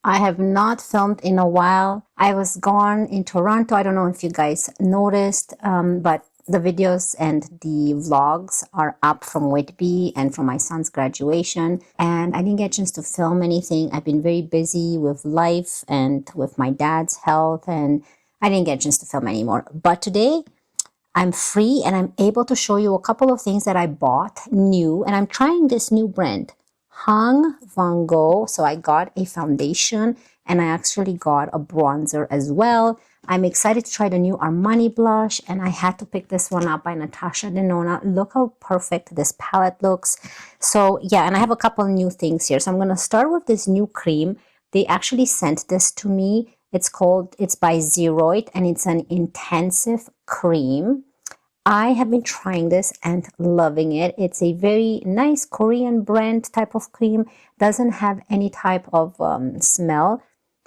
I have not filmed in a while. I was gone in Toronto. I don't know if you guys noticed, but the videos and the vlogs are up from Whitby and from my son's graduation. And I didn't get a chance to film anything. I've been very busy with life and with my dad's health, and I didn't get a chance to film anymore. But today, I'm free and I'm able to show you a couple of things that I bought new, and I'm trying this new brand, Hung Vanngo. So I got a foundation and I actually got a bronzer as well. I'm excited to try the new Armani blush, and I had to pick this one up by Natasha Denona. Look how perfect this palette looks. So yeah, and I have a couple new things here. So I'm going to start with this new cream. They actually sent this to me. It's by Zeroid, and it's an intensive cream. I have been trying this and loving it. It's a very nice Korean brand type of cream. Doesn't have any type of smell.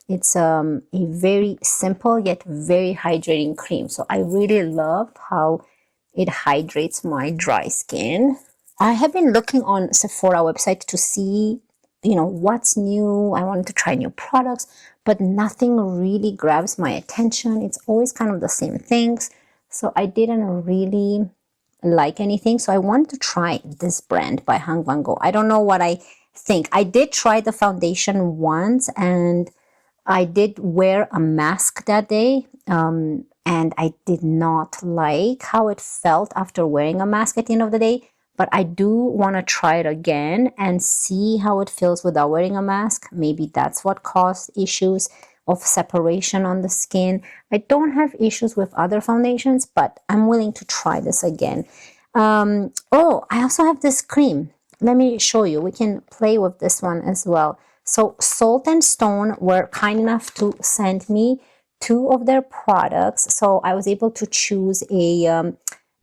It's a very simple yet very hydrating cream. So I really love how it hydrates my dry skin. I have been looking on Sephora website to see, what's new. I wanted to try new products, but nothing really grabs my attention. It's always kind of the same things. So I didn't really like anything. So I wanted to try this brand by Hung Vanngo. I don't know what I think. I did try the foundation once, and I did wear a mask that day. And I did not like how it felt after wearing a mask at the end of the day. But I do want to try it again and see how it feels without wearing a mask. Maybe that's what caused issues of separation on the skin. I don't have issues with other foundations, but I'm willing to try this again. Oh, I also have this cream. Let me show you. We can play with this one as well. So Salt and Stone were kind enough to send me 2 of their products. So I was able to choose a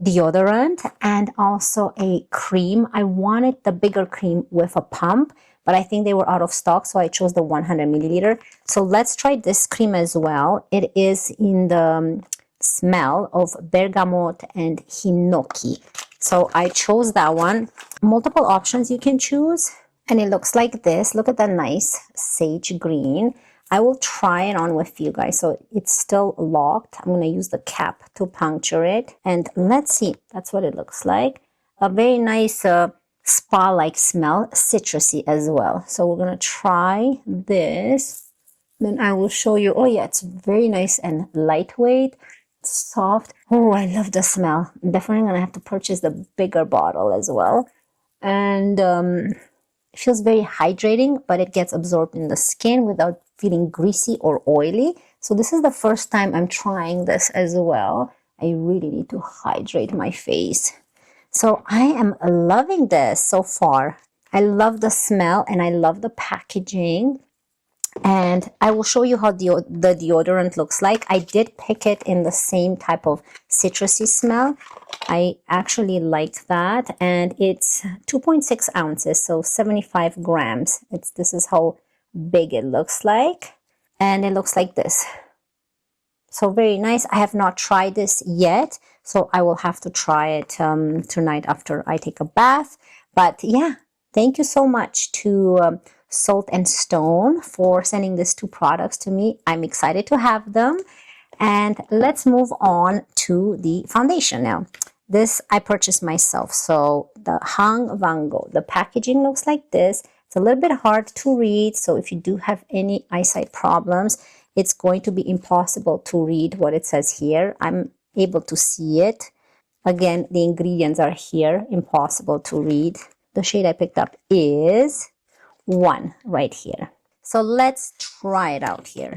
deodorant and also a cream. I wanted the bigger cream with a pump, but I think they were out of stock, so I chose the 100 milliliter. So let's try this cream as well. It is in the smell of bergamot and hinoki. So I chose that one. Multiple options you can choose, and it looks like this. Look at that nice sage green. I will try it on with you guys. So it's still locked. I'm going to use the cap to puncture it. And let's see. That's what it looks like. A very nice spa-like smell, citrusy as well. So we're going to try this. Then I will show you. Oh yeah, it's very nice and lightweight, soft. Oh, I love the smell. I'm definitely going to have to purchase the bigger bottle as well. And it feels very hydrating, but it gets absorbed in the skin without feeling greasy or oily. So this is the first time I'm trying this as well. I really need to hydrate my face. So I am loving this so far. I love the smell and I love the packaging. And I will show you how the deodorant looks like. I did pick it in the same type of citrusy smell. I actually like that. And it's 2.6 ounces, so 75 grams. This is how big it looks like. And it looks like this. So very nice. I have not tried this yet, so I will have to try it tonight after I take a bath. But yeah, thank you so much to Salt and Stone for sending these 2 products to me. I'm excited to have them. And let's move on to the foundation now. This I purchased myself. So the Hung Vanngo, the packaging looks like this. It's a little bit hard to read, so if you do have any eyesight problems, it's going to be impossible to read what it says here. I'm able to see it. Again, the ingredients are here, impossible to read. The shade I picked up is 1 right here. So let's try it out here.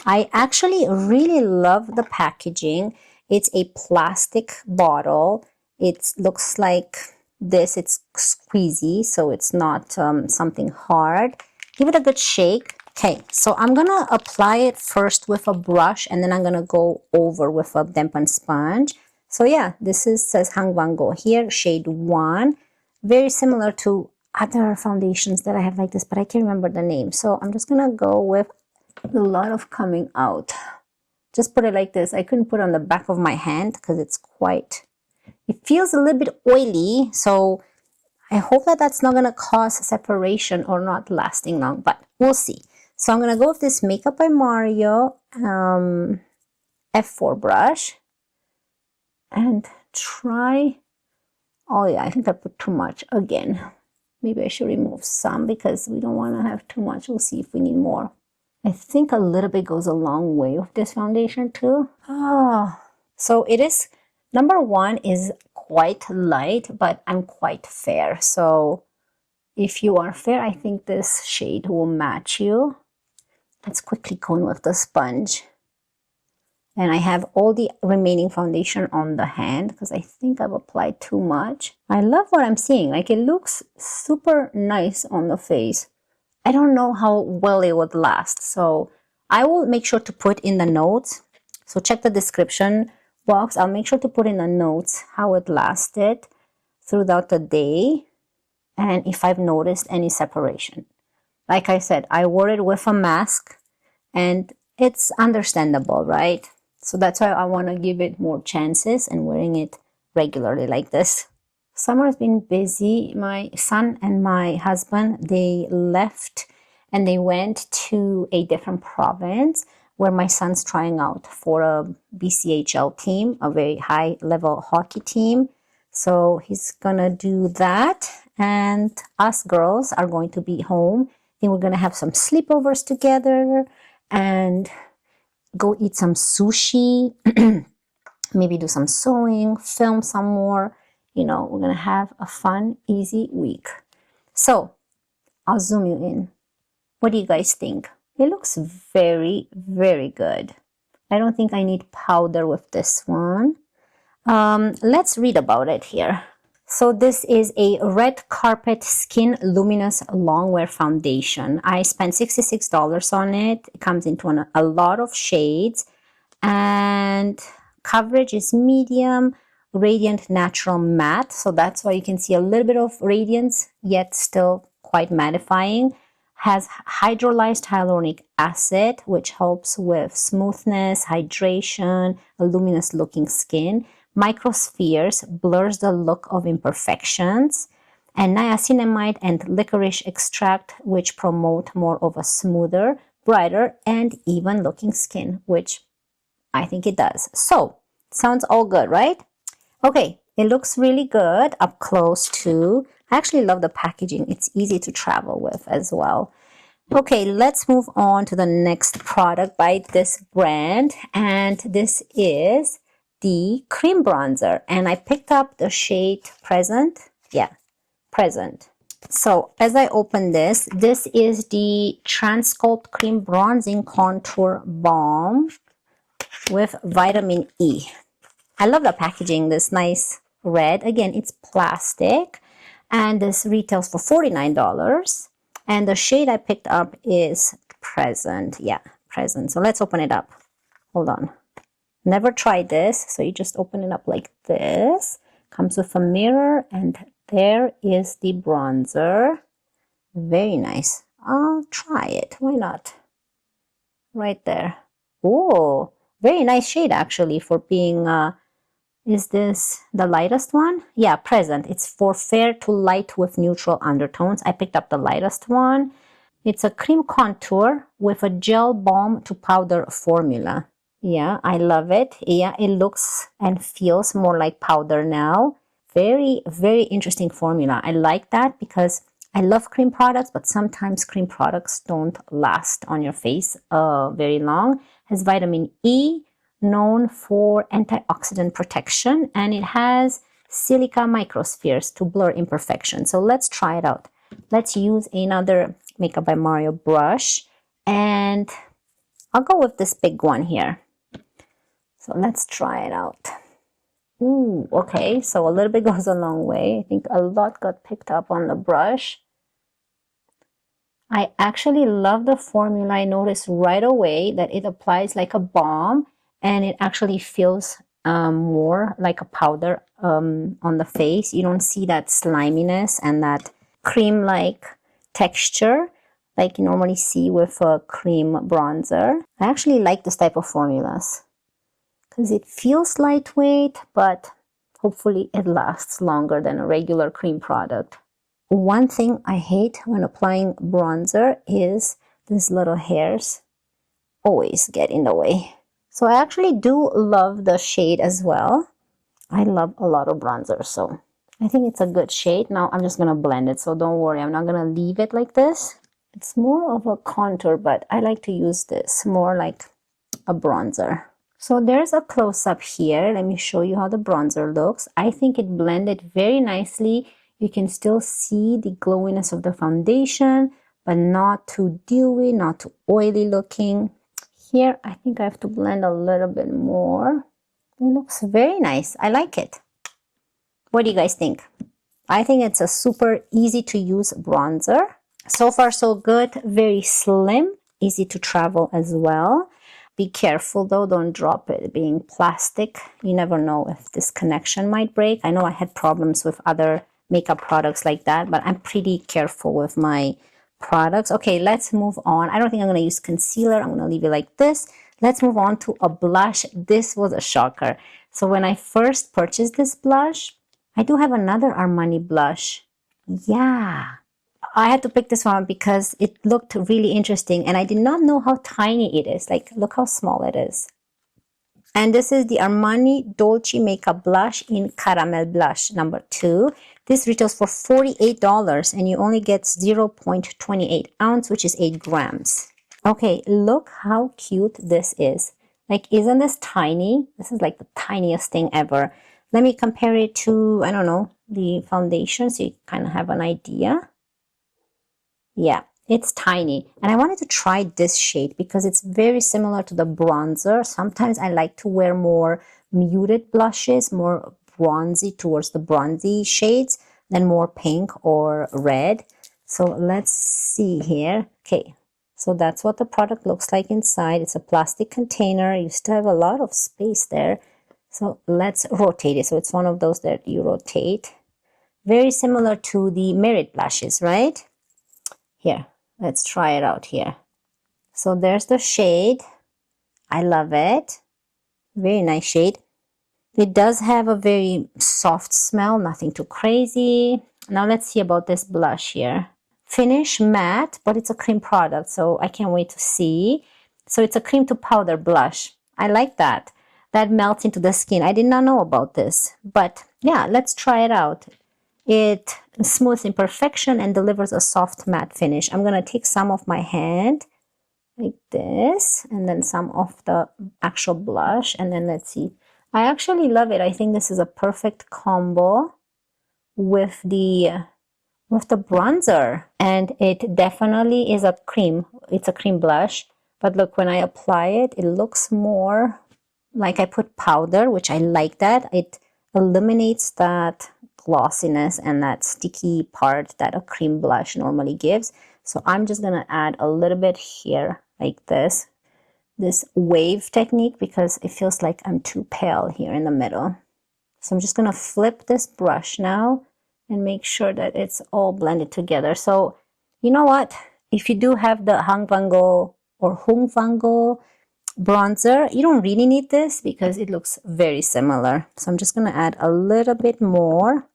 I actually really love the packaging. It's a plastic bottle. It looks like this. It's squeezy, so it's not something hard. Give it a good shake. Okay, so I'm gonna apply it first with a brush, and then I'm gonna go over with a dampened sponge. So yeah, says Hung Vanngo here, shade 1. Very similar to other foundations that I have like this, but I can't remember the name. So I'm just gonna go with a lot of coming out. Just put it like this. I couldn't put it on the back of my hand because it feels a little bit oily. So I hope that that's not going to cause separation or not lasting long, but we'll see. So I'm going to go with this Makeup by Mario F4 brush and try, oh yeah, I think I put too much again. Maybe I should remove some because we don't want to have too much. We'll see if we need more. I think a little bit goes a long way with this foundation too. So it is, number one is quite light, but I'm quite fair. So if you are fair, I think this shade will match you. Let's quickly go in with the sponge. And I have all the remaining foundation on the hand because I think I've applied too much. I love what I'm seeing. Like, it looks super nice on the face. I don't know how well it would last. So I will make sure to put in the notes. So check the description box. I'll make sure to put in the notes how it lasted throughout the day and if I've noticed any separation. Like I said, I wore it with a mask and it's understandable, right? So that's why I want to give it more chances and wearing it regularly like this. Summer has been busy. My son and my husband, they left and they went to a different province where my son's trying out for a BCHL team, a very high level hockey team. So he's gonna do that and us girls are going to be home. Then we're gonna have some sleepovers together and go eat some sushi, maybe do some sewing, film some more. You know, we're going to have a fun, easy week. So I'll zoom you in. What do you guys think? It looks very, very good. I don't think I need powder with this one. Let's read about it here. So this is a Red Carpet Skin Luminous Longwear Foundation. I spent $66 on it. It comes into a lot of shades and coverage is medium, radiant natural matte. So that's why you can see a little bit of radiance yet still quite mattifying. Has hydrolyzed hyaluronic acid, which helps with smoothness, hydration, a luminous looking skin. Microspheres blurs the look of imperfections, and niacinamide and licorice extract, which promote more of a smoother, brighter, and even looking skin, which I think it does. So, sounds all good, right? Okay, it looks really good up close too. I actually love the packaging. It's easy to travel with as well. Okay, let's move on to the next product by this brand, and this is the cream bronzer, and I picked up the shade Present. Yeah, Present. So as I open this is the Transculpt Cream Bronzing Contour Balm with vitamin E. I love the packaging, this nice red. Again, it's plastic, and this retails for $49. And the shade I picked up is Present. Yeah, Present. So let's open it up. Hold on. Never tried this, so you just open it up like this. Comes with a mirror, and there is the bronzer. Very nice. I'll try it. Why not? Right there. Oh, very nice shade actually for being, is this the lightest one? Yeah, Present. It's for fair to light with neutral undertones. I picked up the lightest one. It's a cream contour with a gel balm to powder formula. Yeah, I love it. Yeah, it looks and feels more like powder now. Very, very interesting formula. I like that because I love cream products, but sometimes cream products don't last on your face very long. It has vitamin E, known for antioxidant protection, and it has silica microspheres to blur imperfection. So let's try it out. Let's use another Makeup by Mario brush, and I'll go with this big one here. So let's try it out. Ooh, okay, so a little bit goes a long way. I think a lot got picked up on the brush. I actually love the formula. I noticed right away that it applies like a balm, and it actually feels more like a powder on the face. You don't see that sliminess and that cream-like texture like you normally see with a cream bronzer. I actually like this type of formulas because it feels lightweight, but hopefully it lasts longer than a regular cream product. One thing I hate when applying bronzer is these little hairs always get in the way. So I actually do love the shade as well. I love a lot of bronzer, so I think it's a good shade. Now I'm just gonna blend it, so don't worry, I'm not gonna leave it like this. It's more of a contour, but I like to use this more like a bronzer. So there's a close-up here. Let me show you how the bronzer looks. I think it blended very nicely. You can still see the glowiness of the foundation, but not too dewy, not too oily looking. Here, I think I have to blend a little bit more. It looks very nice. I like it. What do you guys think? I think it's a super easy to use bronzer. So far, so good. Very slim, easy to travel as well. Be careful though, don't drop it. Being plastic, you never know if this connection might break. I know I had problems with other makeup products like that, but I'm pretty careful with my products. Okay, let's move on. I don't think I'm going to use concealer. I'm going to leave it like this. Let's move on to a blush. This was a shocker. So when I first purchased this blush, I do have another Armani blush. Yeah. I had to pick this one because it looked really interesting and I did not know how tiny it is. Like, look how small it is. And this is the Armani Dolce Makeup Blush in Caramel Blush number 2. This retails for $48 and you only get 0.28 ounce, which is 8 grams. Okay, look how cute this is. Like, isn't this tiny? This is like the tiniest thing ever. Let me compare it to, I don't know, the foundation so you kind of have an idea. Yeah, it's tiny. And I wanted to try this shade because it's very similar to the bronzer. Sometimes I like to wear more muted blushes, more bronzy towards the bronzy shades than more pink or red. So let's see here. Okay, so that's what the product looks like inside. It's a plastic container. You still have a lot of space there. So let's rotate it. So it's one of those that you rotate. Very similar to the Merit blushes, right? Here, let's try it out here. So there's the shade. I love it. Very nice shade. It does have a very soft smell, nothing too crazy. Now let's see about this blush here. Finish matte, but it's a cream product, so I can't wait to see. So it's a cream to powder blush. I like that. That melts into the skin. I did not know about this, but yeah, let's try it out. It smooths imperfection and delivers a soft matte finish. I'm going to take some of my hand like this and then some of the actual blush, and then let's see. I actually love it. I think this is a perfect combo with the bronzer, and it definitely is a cream. It's a cream blush, but look, when I apply it, it looks more like I put powder, which I like that. It eliminates that glossiness and that sticky part that a cream blush normally gives. So I'm just gonna add a little bit here like this wave technique, because it feels like I'm too pale here in the middle. So I'm just gonna flip this brush now and make sure that it's all blended together. So you know what, if you do have the Hung Vanngo or Hung Vanngo bronzer, you don't really need this because it looks very similar. So I'm just going to add a little bit more,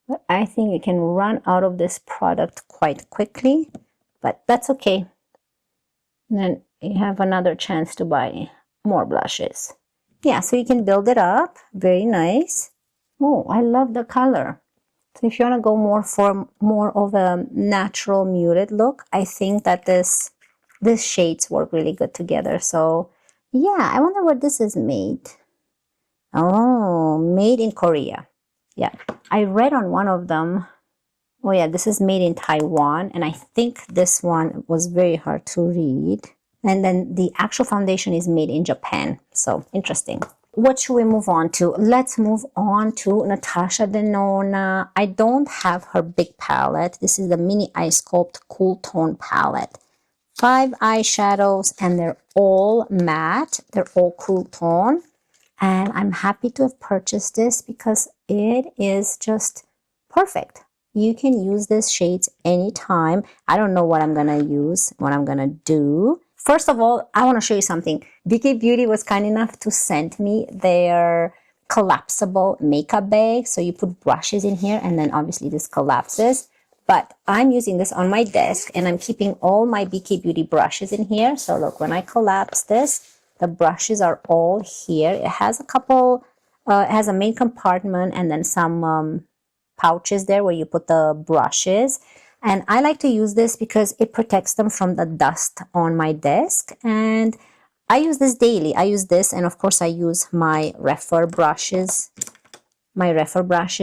but I think you can run out of this product quite quickly, but that's okay. And then you have another chance to buy more blushes. Yeah, so you can build it up. Very nice. Oh, I love the color. So if you want to go more for more of a natural muted look, I think that these shades work really good together. So yeah, I wonder where this is made. Oh, made in Korea. Yeah, I read on one of them. Oh yeah, this is made in Taiwan. And I think this one was very hard to read. And then the actual foundation is made in Japan. So interesting. What should we move on to? Let's move on to Natasha Denona. I don't have her big palette. This is the Mini Eye Sculpt Cool Tone palette. 5 eyeshadows and they're all matte. They're all cool tone. And I'm happy to have purchased this because it is just perfect. You can use these shades anytime. I don't know what I'm going to use, what I'm going to do. First of all, I want to show you something. BK Beauty was kind enough to send me their collapsible makeup bag. So you put brushes in here and then obviously this collapses. But I'm using this on my desk and I'm keeping all my BK Beauty brushes in here. So look, when I collapse this, the brushes are all here. It has a couple, it has a main compartment and then some pouches there where you put the brushes. And I like to use this because it protects them from the dust on my desk. And I use this daily. I use this, and of course I use my refer brushes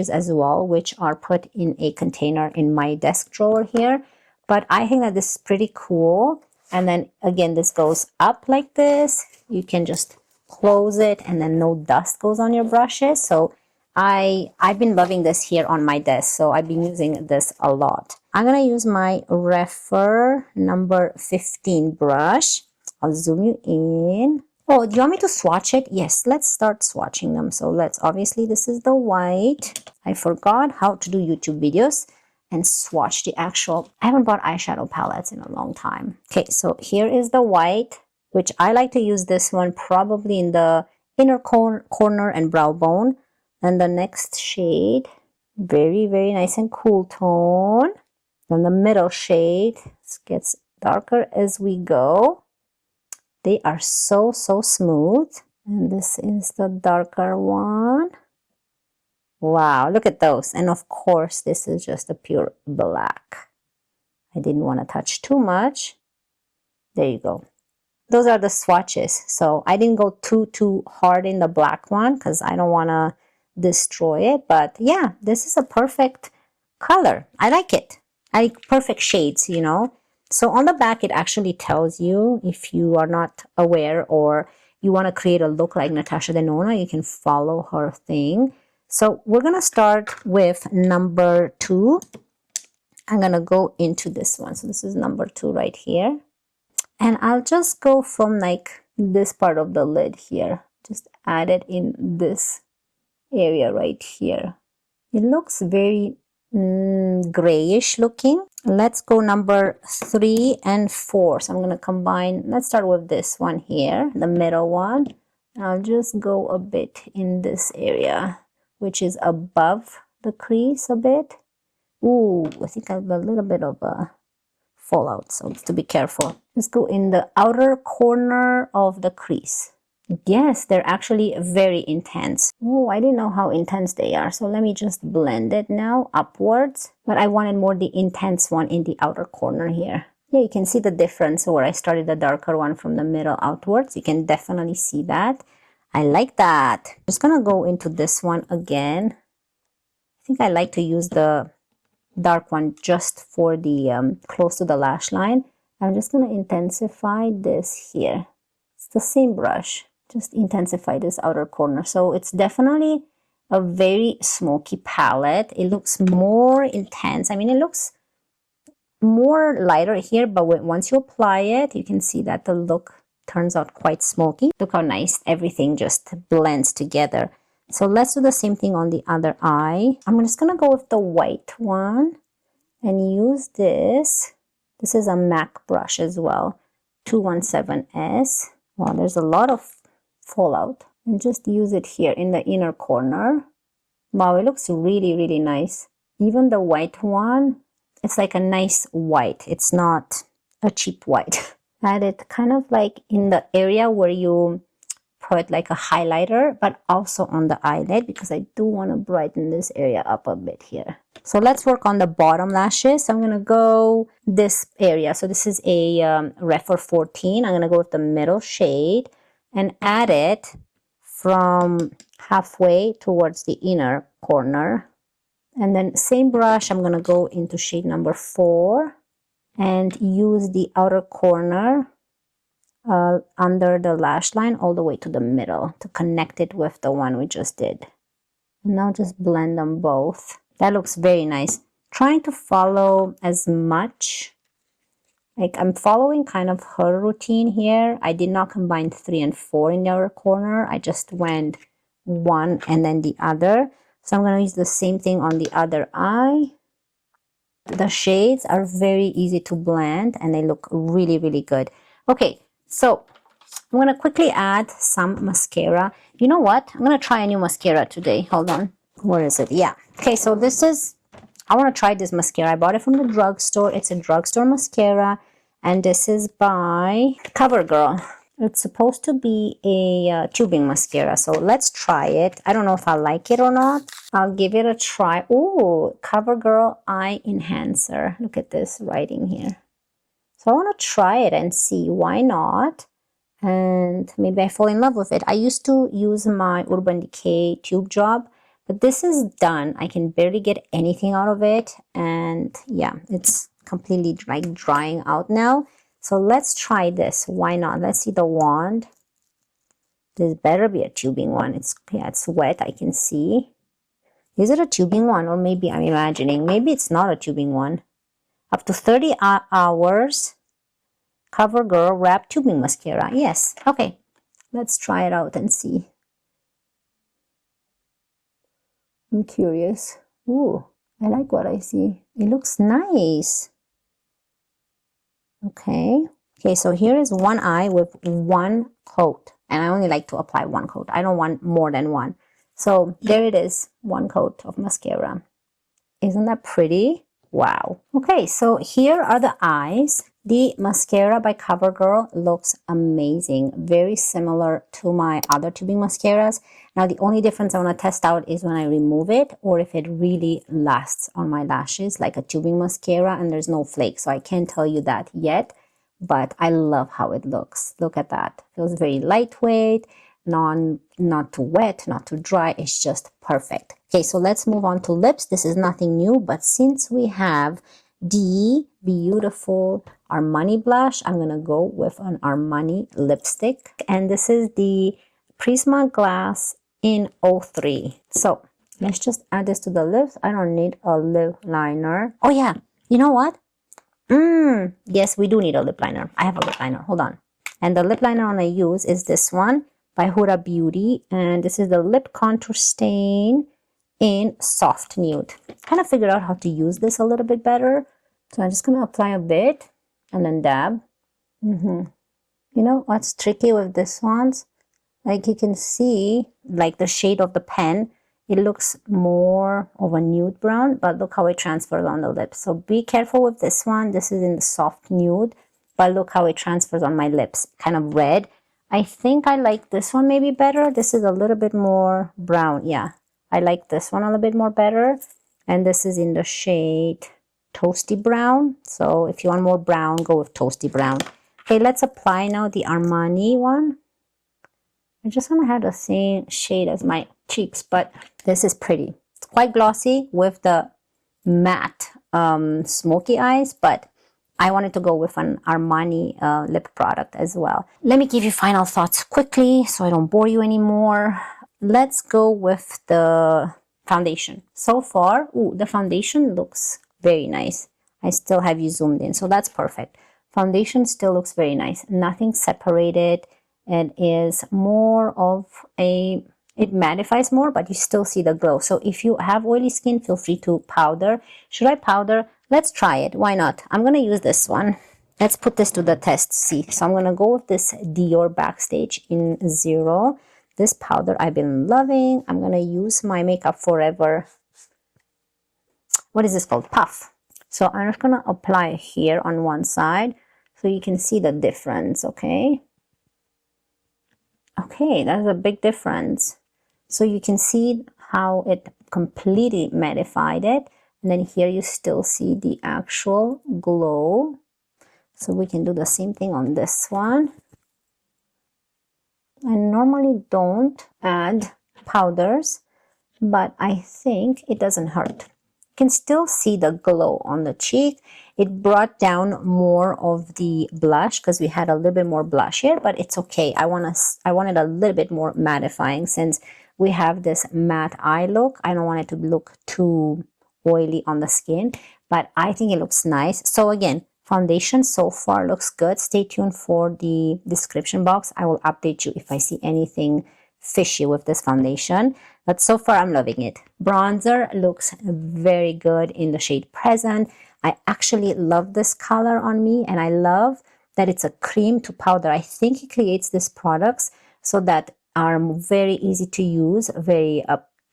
as well, which are put in a container in my desk drawer here. But I think that this is pretty cool. And then again, this goes up like this. You can just close it and then no dust goes on your brushes. So I've been loving this here on my desk, so I've been using this a lot. I'm gonna use my Refer number 15 brush. I'll zoom you in. Oh, do you want me to swatch it? Yes, let's start swatching them. So obviously this is the white. I forgot how to do YouTube videos and swatch the actual. I haven't bought eyeshadow palettes in a long time. Okay, so here is the white, which I like to use this one probably in the inner corner and brow bone. And the next shade, very, very nice and cool tone. Then the middle shade, it gets darker as we go. They are so, so smooth. And this is the darker one. Wow, look at those. And of course, this is just a pure black. I didn't want to touch too much. There you go. Those are the swatches. So I didn't go too hard in the black one because I don't want to destroy it. But yeah, this is a perfect color. I like it. I like perfect shades, you know. So on the back, it actually tells you, if you are not aware or you want to create a look like Natasha Denona, you can follow her thing. So we're going to start with number 2. I'm going to go into this one. So this is number 2 right here. And I'll just go from like this part of the lid here. Just add it in this area right here. It looks very grayish looking. Let's go number 3 and 4. So I'm going to combine. Let's start with this one here, the middle one. I'll just go a bit in this area, which is above the crease a bit. Ooh, I think I have a little bit of a fallout, so to be careful. Let's go in the outer corner of the crease. Yes, they're actually very intense. Oh, I didn't know how intense they are. So let me just blend it now upwards. But I wanted more the intense one in the outer corner here. Yeah, you can see the difference where I started the darker one from the middle outwards. You can definitely see that. I like that. Just gonna go into this one again. I think I like to use the dark one just for the close to the lash line. I'm just gonna intensify this here. It's the same brush. Just intensify this outer corner. So it's definitely a very smoky palette. It looks more intense. I mean, it looks more lighter here, but once you apply it, you can see that the look turns out quite smoky. Look how nice everything just blends together. So let's do the same thing on the other eye. I'm just gonna go with the white one and use this. This is a MAC brush as well, 217S. Wow, there's a lot of fallout. And just use it here in the inner corner. Wow, it looks really, really nice. Even the white one, it's like a nice white. It's not a cheap white. Add it kind of like in the area where you put like a highlighter, but also on the eyelid, because I do want to brighten this area up a bit here. So let's work on the bottom lashes. I'm going to go this area. So this is a Refer 14. I'm going to go with the middle shade and add it from halfway towards the inner corner. And then same brush, I'm going to go into shade number 4 and use the outer corner under the lash line all the way to the middle to connect it with the one we just did. And now just blend them both. That looks very nice. Trying to follow as much. Like I'm following kind of her routine here. I did not combine 3 and 4 in the outer corner. I just went one and then the other. So I'm going to use the same thing on the other eye. The shades are very easy to blend and they look really, really good. Okay, so I'm going to quickly add some mascara. You know what? I'm going to try a new mascara today. Hold on. Where is it? Yeah. Okay, so this is I want to try this mascara. I bought it from the drugstore. It's a drugstore mascara, and this is by CoverGirl. It's supposed to be a tubing mascara, so let's try it. I don't know if I like it or not. I'll give it a try. Oh, CoverGirl Eye Enhancer. Look at this writing here. So I want to try it and see. Why not? And maybe I fall in love with it. I used to use my Urban Decay tube job, but this is done. I can barely get anything out of it, and yeah, it's completely like drying out now. So let's try this. Why not? Let's see the wand. This better be a tubing one. It's wet. I can see. Is it a tubing one, or maybe I'm imagining? Maybe it's not a tubing one. Up to 30 hours. CoverGirl Wrap Tubing Mascara. Yes. Okay. Let's try it out and see. I'm curious. Ooh, I like what I see. It looks nice. Okay. Okay, so here is one eye with one coat. And I only like to apply one coat. I don't want more than one. So there it is. One coat of mascara. Isn't that pretty? Wow. Okay, so here are the eyes. The mascara by CoverGirl looks amazing. Very similar to my other tubing mascaras. Now, the only difference I want to test out is when I remove it, or if it really lasts on my lashes like a tubing mascara and there's no flakes. So I can't tell you that yet, but I love how it looks. Look at that. Feels very lightweight, not too wet, not too dry. It's just perfect. Okay, so let's move on to lips. This is nothing new, but since we have the beautiful Armani blush, I'm gonna go with an Armani lipstick, and this is the Prisma Glass in 03. So let's just add this to the lips. I don't need a lip liner. Oh yeah, you know what? Yes, we do need a lip liner. I have a lip liner. Hold on. And the lip liner I'm gonna use is this one by Huda Beauty, and this is the Lip Contour Stain in Soft Nude. Kind of figured out how to use this a little bit better. So I'm just going to apply a bit and then dab. You know what's tricky with this ones? Like you can see, like the shade of the pen, it looks more of a nude brown, but look how it transfers on the lips. So be careful with this one. This is in the soft nude, but look how it transfers on my lips. Kind of red. I think I like this one maybe better. This is a little bit more brown. Yeah, I like this one a little bit more better. And this is in the shade Toasty Brown. So if you want more brown, go with Toasty Brown. Okay, let's apply now the Armani one. I just want to have the same shade as my cheeks, but this is pretty. It's quite glossy with the matte smoky eyes, but I wanted to go with an Armani lip product as well. Let me give you final thoughts quickly so I don't bore you anymore. Let's go with the foundation. So far, the foundation looks very nice. I still have you zoomed in, so that's perfect. Foundation still looks very nice. Nothing separated. It is more of a, it mattifies more, but you still see the glow. So if you have oily skin, feel free to powder. Should I powder? Let's try it. Why not? I'm going to use this one. Let's put this to the test. See. So I'm going to go with this Dior Backstage in 0. This powder I've been loving. I'm going to use my Makeup Forever. What is this called? Puff. So I'm just going to apply here on one side so you can see the difference. Okay. Okay, that's a big difference. So you can see how it completely mattified it. And then here you still see the actual glow. So we can do the same thing on this one. I normally don't add powders, but I think it doesn't hurt. You can still see the glow on the cheek. It brought down more of the blush because we had a little bit more blush here, but it's okay. I wanted a little bit more mattifying since we have this matte eye look. I don't want it to look too oily on the skin, but I think it looks nice. So again, foundation so far looks good. Stay tuned for the description box. I will update you if I see anything fishy with this foundation, but so far I'm loving it. Bronzer looks very good in the shade Present. I actually love this color on me, and I love that it's a cream to powder. I think it creates these products so that are very easy to use, very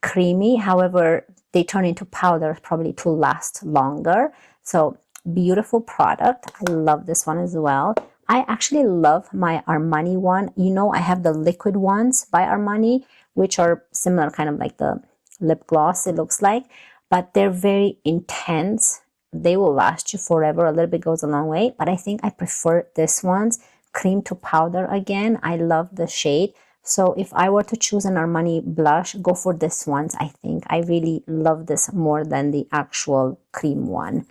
creamy. However, they turn into powder probably to last longer. So beautiful product. I love this one as well. I actually love my Armani one. You know, I have the liquid ones by Armani, which are similar, kind of like the lip gloss, it looks like, but they're very intense. They will last you forever. A little bit goes a long way, but I think I prefer this one's cream to powder again. I love the shade. So if I were to choose an Armani blush, go for this one's. I think I really love this more than the actual cream one.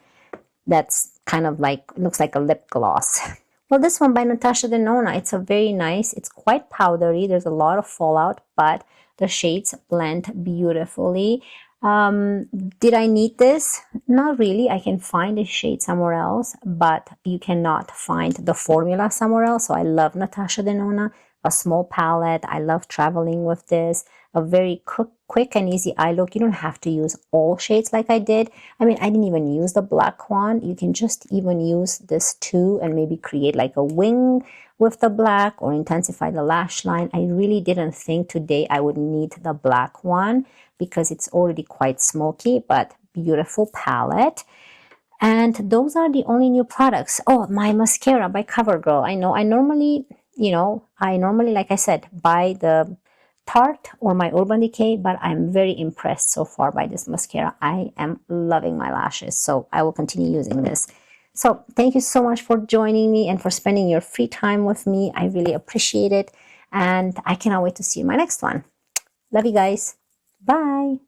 That's kind of like, looks like a lip gloss. Well, this one by Natasha Denona, it's a very nice, it's quite powdery. There's a lot of fallout, but the shades blend beautifully. Did I need this? Not really. I can find a shade somewhere else, but you cannot find the formula somewhere else. So I love Natasha Denona, a small palette. I love traveling with this. A very quick and easy eye look. You don't have to use all shades like I did. I mean, I didn't even use the black one. You can just even use this too and maybe create like a wing with the black or intensify the lash line. I really didn't think today I would need the black one because it's already quite smoky, but beautiful palette. And those are the only new products. Oh, my mascara by CoverGirl. I know I normally, like I said, buy the Tarte or my Urban Decay, but I'm very impressed so far by this mascara. I am loving my lashes, so I will continue using this. So thank you so much for joining me and for spending your free time with me. I really appreciate it, and I cannot wait to see you in my next one. Love you guys. Bye.